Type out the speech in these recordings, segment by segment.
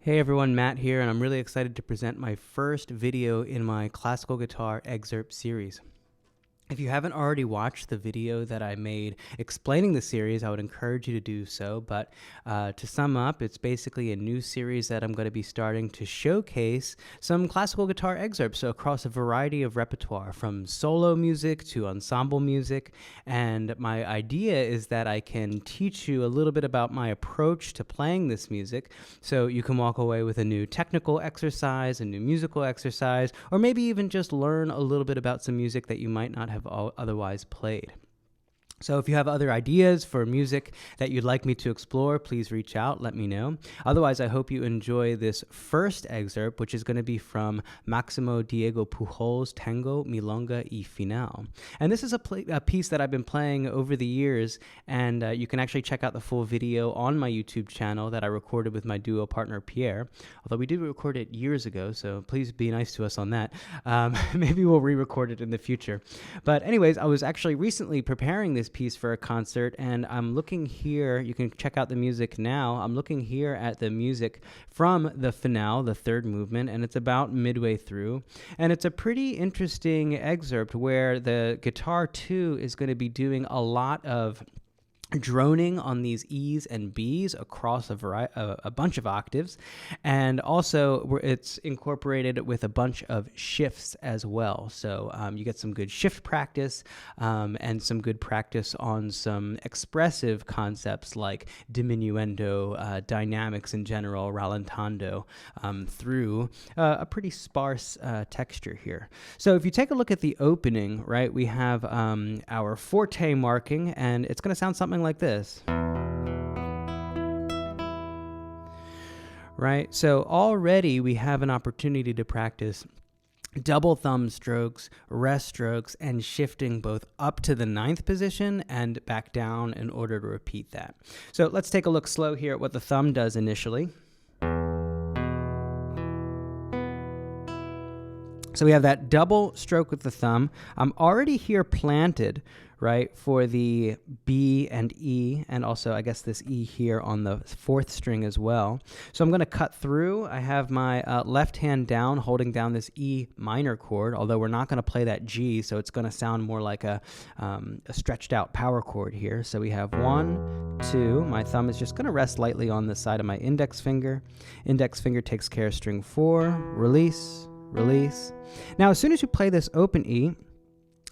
Hey everyone, Matt here, and I'm really excited to present my first video in my classical guitar excerpt series. If you haven't already watched the video that I made explaining the series, I would encourage you to do so. But to sum up, it's basically a new series that I'm going to be starting to showcase some classical guitar excerpts across a variety of repertoire, from solo music to ensemble music. And my idea is that I can teach you a little bit about my approach to playing this music, so you can walk away with a new technical exercise, a new musical exercise, or maybe even just learn a little bit about some music that you might not have otherwise played. So if you have other ideas for music that you'd like me to explore, please reach out, let me know. Otherwise, I hope you enjoy this first excerpt, which is going to be from Máximo Diego Pujol's Tango, Milonga y Final. And this is a piece that I've been playing over the years, and you can actually check out the full video on my YouTube channel that I recorded with my duo partner Pierre, although we did record it years ago, so please be nice to us on that. Maybe we'll re-record it in the future. But anyways, I was actually recently preparing this piece for a concert, and I'm looking here. You can check out the music now. I'm looking here at the music from the finale, the third movement, and it's about midway through. And it's a pretty interesting excerpt where the guitar too is going to be doing a lot of droning on these E's and B's across a bunch of octaves, and also it's incorporated with a bunch of shifts as well. So you get some good shift practice and some good practice on some expressive concepts like diminuendo, dynamics in general, rallentando, through a pretty sparse texture here. So if you take a look at the opening, right, we have our forte marking, and it's going to sound something like this. Right? So already we have an opportunity to practice double thumb strokes, rest strokes, and shifting both up to the ninth position and back down in order to repeat that. So let's take a look slow here at what the thumb does initially. So we have that double stroke with the thumb. I'm already here planted, right, for the B and E, and also I guess this E here on the fourth string as well. So I'm going to cut through. I have my left hand down, holding down this E minor chord, although we're not going to play that G, so it's going to sound more like a stretched out power chord here. So we have 1, 2. My thumb is just going to rest lightly on the side of my index finger. Index finger takes care of string 4, release, release. Now, as soon as you play this open E,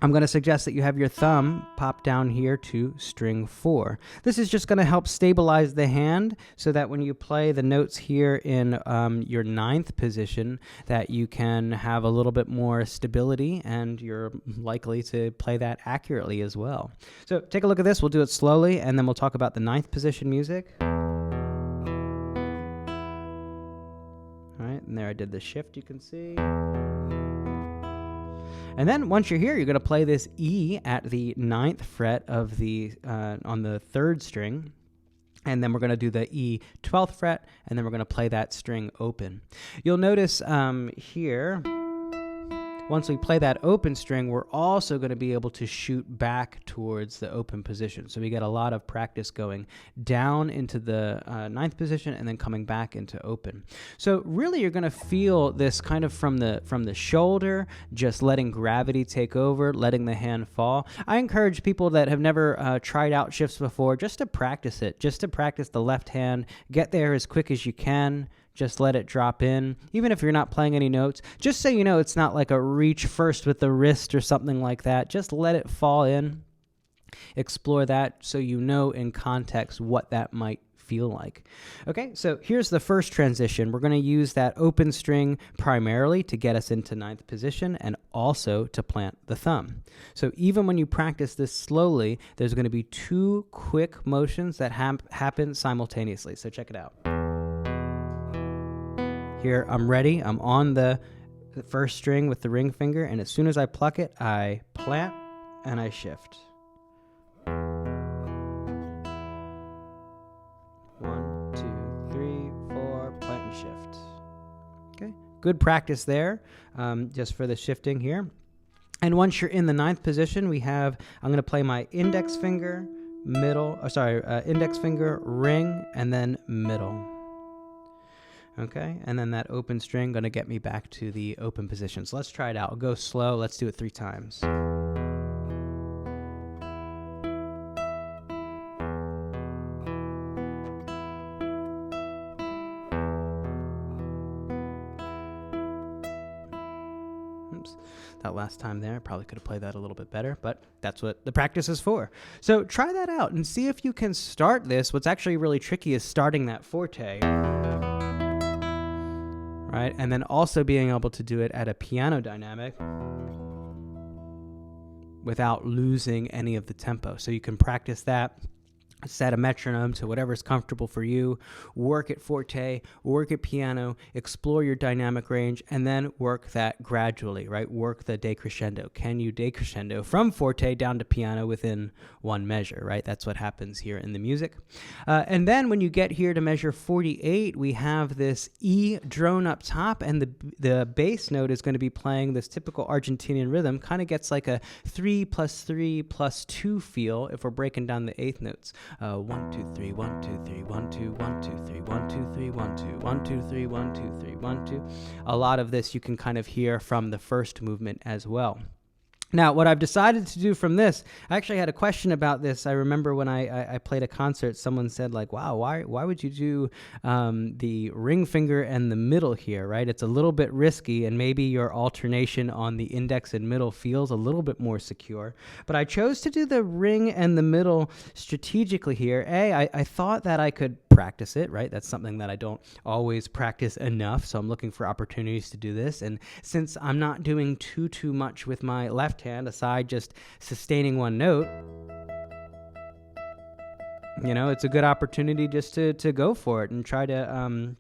I'm going to suggest that you have your thumb pop down here to string 4. This is just going to help stabilize the hand so that when you play the notes here in your ninth position, that you can have a little bit more stability, and you're likely to play that accurately as well. So take a look at this. We'll do it slowly, and then we'll talk about the ninth position music. All right, and there I did the shift, you can see. And then once you're here, you're going to play this E at the 9th fret of the on the 3rd string. And then we're going to do the E 12th fret, and then we're going to play that string open. You'll notice here, once we play that open string, we're also going to be able to shoot back towards the open position. So we get a lot of practice going down into the 9th position and then coming back into open. So really you're going to feel this kind of from the shoulder, just letting gravity take over, letting the hand fall. I encourage people that have never tried out shifts before just to practice it, just to practice the left hand, get there as quick as you can. Just let it drop in, even if you're not playing any notes. Just so you know, it's not like a reach first with the wrist or something like that. Just let it fall in. Explore that so you know in context what that might feel like. Okay, so here's the first transition. We're going to use that open string primarily to get us into ninth position and also to plant the thumb. So even when you practice this slowly, there's going to be 2 quick motions that happen simultaneously. So check it out. Here, I'm ready. I'm on the first string with the ring finger, and as soon as I pluck it, I plant and I shift. 1, 2, 3, 4, plant and shift. Okay, good practice there, just for the shifting here. And once you're in the ninth position, I'm going to play my index finger, index finger, ring, and then middle. Okay, and then that open string going to get me back to the open position. So let's try it out. I'll go slow. Let's do it 3 times. Oops, that last time there, I probably could have played that a little bit better, but that's what the practice is for. So try that out and see if you can start this. What's actually really tricky is starting that forte, right? And then also being able to do it at a piano dynamic without losing any of the tempo. So you can practice that. Set a metronome to whatever's comfortable for you, work at forte, work at piano, explore your dynamic range, and then work that gradually, right? Work the decrescendo. Can you decrescendo from forte down to piano within one measure, right? That's what happens here in the music. And then when you get here to measure 48, we have this E drone up top, and the bass note is going to be playing this typical Argentinian rhythm, kind of gets like a 3 + 3 + 2 feel if we're breaking down the eighth notes. 1 2 3 1 2 3 1 2 1 2 3 1 2 3 1 2 1 2 3 1 2 3 1 2. A lot of this you can kind of hear from the first movement as well. Now, what I've decided to do from this, I actually had a question about this. I remember when I played a concert, someone said like, wow, why would you do the ring finger and the middle here, right? It's a little bit risky, and maybe your alternation on the index and middle feels a little bit more secure. But I chose to do the ring and the middle strategically here. I thought that I could practice it, right? That's something that I don't always practice enough, so I'm looking for opportunities to do this. And since I'm not doing too much with my left hand, aside just sustaining one note, you know, it's a good opportunity just to go for it and try to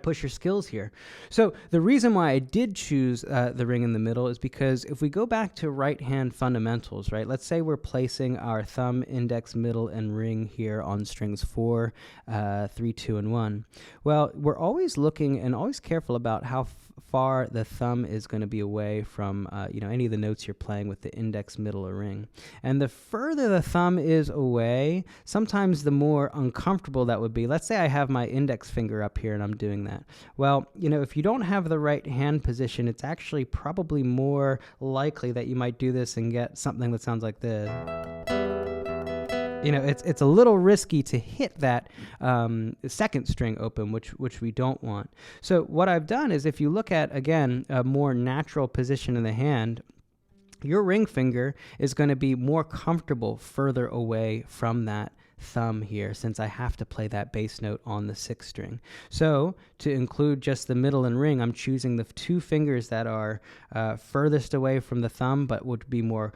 push your skills here. So the reason why I did choose the ring in the middle is because if we go back to right hand fundamentals, right, let's say we're placing our thumb, index, middle, and ring here on strings 4, 3, 2, and 1. Well, we're always looking and always careful about how far the thumb is going to be away from any of the notes you're playing with the index, middle, or ring. And the further the thumb is away, sometimes the more uncomfortable that would be. Let's say I have my index finger up here and I'm doing that. Well, if you don't have the right hand position, it's actually probably more likely that you might do this and get something that sounds like this. It's a little risky to hit that second string open, which we don't want. So what I've done is, if you look at, again, a more natural position in the hand, your ring finger is going to be more comfortable further away from that thumb here, since I have to play that bass note on the 6th string. So to include just the middle and ring, I'm choosing the 2 fingers that are furthest away from the thumb but would be more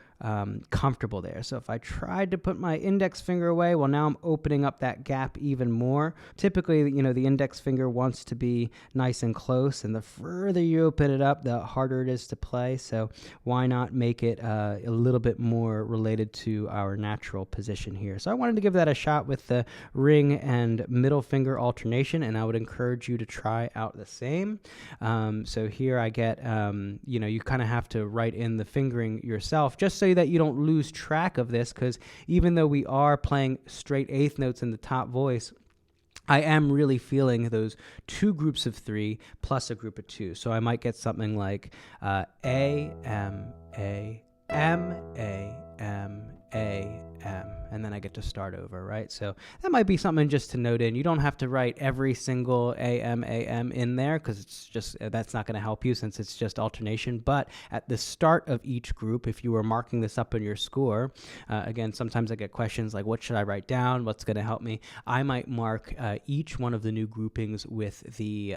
comfortable there. So if I tried to put my index finger away, well, now I'm opening up that gap even more. Typically, the index finger wants to be nice and close, and the further you open it up, the harder it is to play. So why not make it a little bit more related to our natural position here? So I wanted to give that a shot with the ring and middle finger alternation, and I would encourage you to try out the same. So here I get, you kind of have to write in the fingering yourself, just so that you don't lose track of this, because even though we are playing straight 8th notes in the top voice, I am really feeling those 2 groups of 3 plus a group of 2. So I might get something like A, M, A, M, A, M, A, M, and then I get to start over, right? So that might be something just to note in. You don't have to write every single A, M in there, because it's just, that's not going to help you, since it's just alternation. But at the start of each group, if you were marking this up in your score, again, sometimes I get questions like, what should I write down? What's going to help me? I might mark each one of the new groupings with the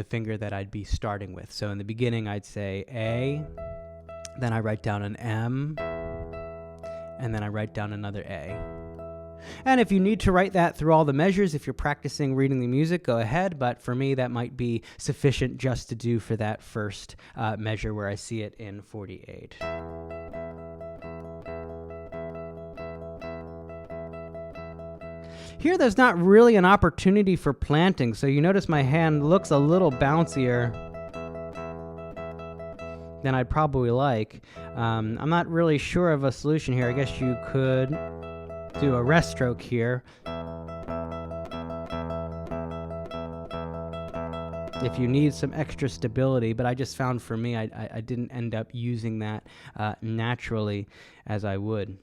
finger that I'd be starting with. So in the beginning, I'd say A, then I write down an M, and then I write down another A. And if you need to write that through all the measures, if you're practicing reading the music, go ahead. But for me, that might be sufficient just to do for that first measure where I see it in 48. Here, there's not really an opportunity for planting, so you notice my hand looks a little bouncier than I'd probably like. I'm not really sure of a solution here. I guess you could do a rest stroke here. if you need some extra stability, but I just found for me, I didn't end up using that naturally as I would.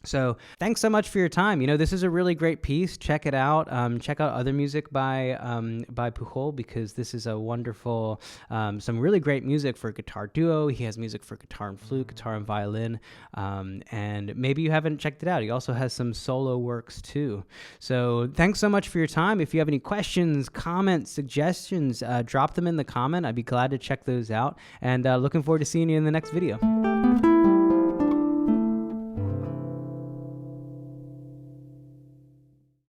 So thanks so much for your time. You know, this is a really great piece. Check it out. Check out other music by Pujol, because this is a wonderful, some really great music for guitar duo. He has music for guitar and flute, guitar and violin, and maybe you haven't checked it out. He also has some solo works too. So thanks so much for your time. If you have any questions, comments, suggestions, drop them in the comment. I'd be glad to check those out, and looking forward to seeing you in the next video.